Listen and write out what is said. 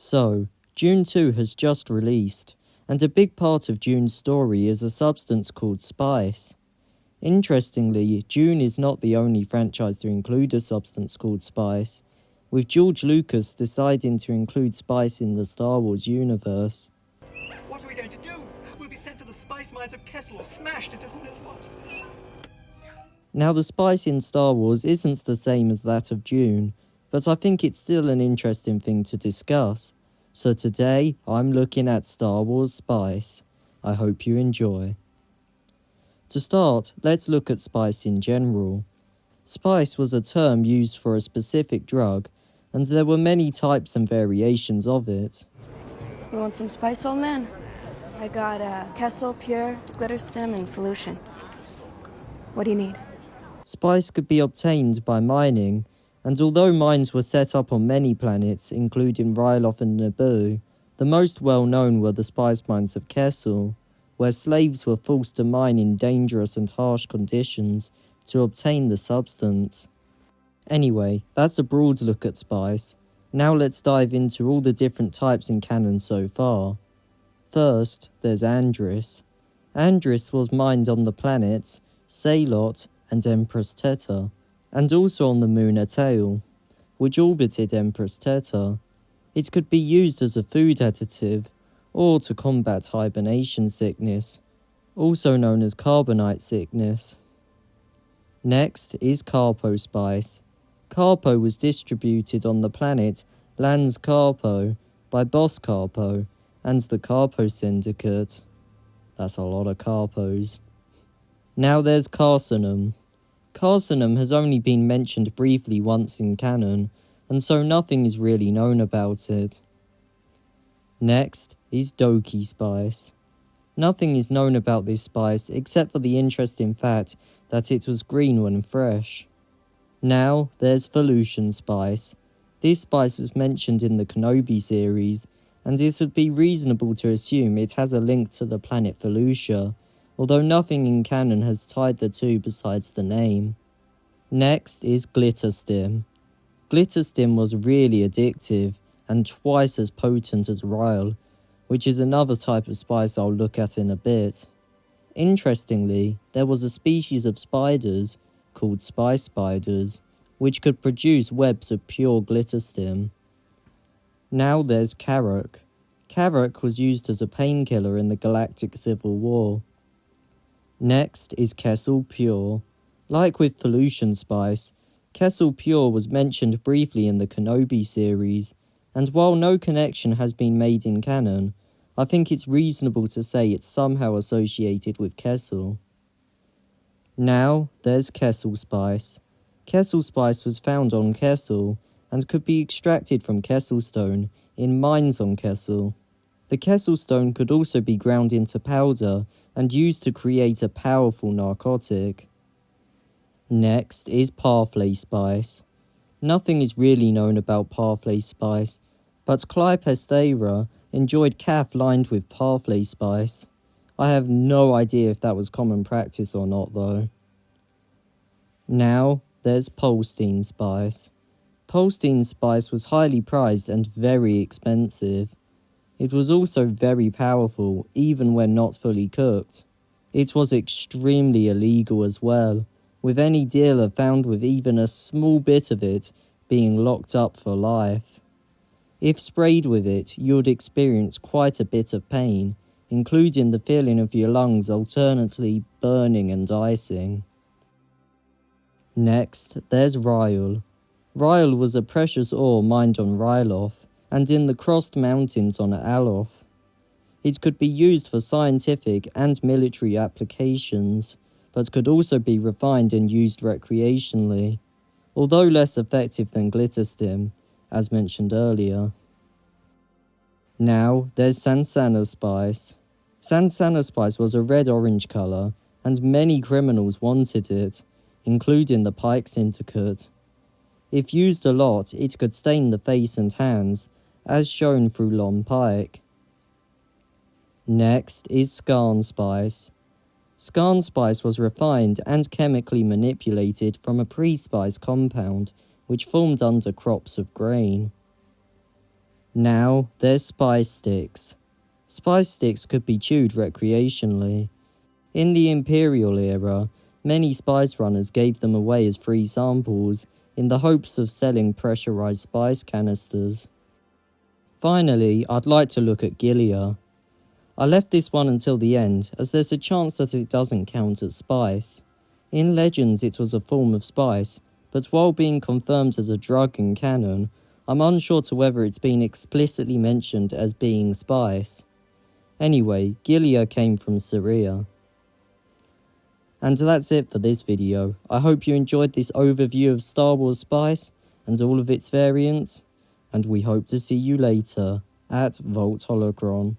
So, Dune 2 has just released, and a big part of Dune's story is a substance called spice. Interestingly, Dune is not the only franchise to include a substance called spice, with George Lucas deciding to include spice in the Star Wars universe. What are we going to do? We'll be sent to the spice mines of Kessel or smashed into who knows what. Now, the spice in Star Wars isn't the same as that of Dune, but I think it's still an interesting thing to discuss. So today, I'm looking at Star Wars spice. I hope you enjoy. To start, let's look at spice in general. Spice was a term used for a specific drug, and there were many types and variations of it. You want some spice, old man? I got Kessel, Pure, Glitter Stem, and Felution. What do you need? Spice could be obtained by mining, and although mines were set up on many planets, including Ryloth and Naboo, the most well-known were the spice mines of Kessel, where slaves were forced to mine in dangerous and harsh conditions to obtain the substance. Anyway, that's a broad look at spice. Now let's dive into all the different types in canon so far. First, there's Andris. Andris was mined on the planets Salot and Empress Teta, and also on the moon Atail, which orbited Empress Teta. It could be used as a food additive, or to combat hibernation sickness, also known as carbonite sickness. Next is Carpo spice. Carpo was distributed on the planet Lans Carpo by Boss Carpo and the Carpo Syndicate. That's a lot of Carpos. Now there's Carcinum. Carcinum has only been mentioned briefly once in canon, and so nothing is really known about it. Next is Doki spice. Nothing is known about this spice except for the interesting fact that it was green when fresh. Now there's Felution spice. This spice was mentioned in the Kenobi series, and it would be reasonable to assume it has a link to the planet Felucia, although nothing in canon has tied the two besides the name. Next is Glitter Stim. Glitter Stim was really addictive and twice as potent as Ryle, which is another type of spice I'll look at in a bit. Interestingly, there was a species of spiders called spice spiders, which could produce webs of pure glitter stim. Now there's Karok. Karok was used as a painkiller in the Galactic Civil War. Next is Kessel Pure. Like with Felution spice, Kessel Pure was mentioned briefly in the Kenobi series, and while no connection has been made in canon, I think it's reasonable to say it's somehow associated with Kessel. Now there's Kessel spice. Kessel spice was found on Kessel, and could be extracted from Kessel stone in mines on Kessel. The Kessel stone could also be ground into powder and used to create a powerful narcotic. Next is Parfley spice. Nothing is really known about Parfley spice, but Clypestera enjoyed calf lined with Parfley spice. I have no idea if that was common practice or not though. Now there's Polstein spice. Polstein spice was highly prized and very expensive. It was also very powerful, even when not fully cooked. It was extremely illegal as well, with any dealer found with even a small bit of it being locked up for life. If sprayed with it, you would experience quite a bit of pain, including the feeling of your lungs alternately burning and icing. Next, there's Ryle. Ryle was a precious ore mined on Ryloth, and in the Crossed Mountains on Aloth. It could be used for scientific and military applications, but could also be refined and used recreationally, although less effective than Glitter Stim, as mentioned earlier. Now there's Sansana spice. Sansana spice was a red-orange colour, and many criminals wanted it, including the Pike Syndicate. If used a lot, it could stain the face and hands, as shown through Lon Pike. Next is Skarn spice. Skarn spice was refined and chemically manipulated from a pre-spice compound, which formed under crops of grain. Now, there's spice sticks. Spice sticks could be chewed recreationally. In the Imperial era, many spice runners gave them away as free samples in the hopes of selling pressurized spice canisters. Finally, I'd like to look at Gilia. I left this one until the end, as there's a chance that it doesn't count as spice. In Legends it was a form of spice, but while being confirmed as a drug in canon, I'm unsure to whether it's been explicitly mentioned as being spice. Anyway, Gilia came from Syria. And that's it for this video. I hope you enjoyed this overview of Star Wars spice and all of its variants, and we hope to see you later at Vault Holocron.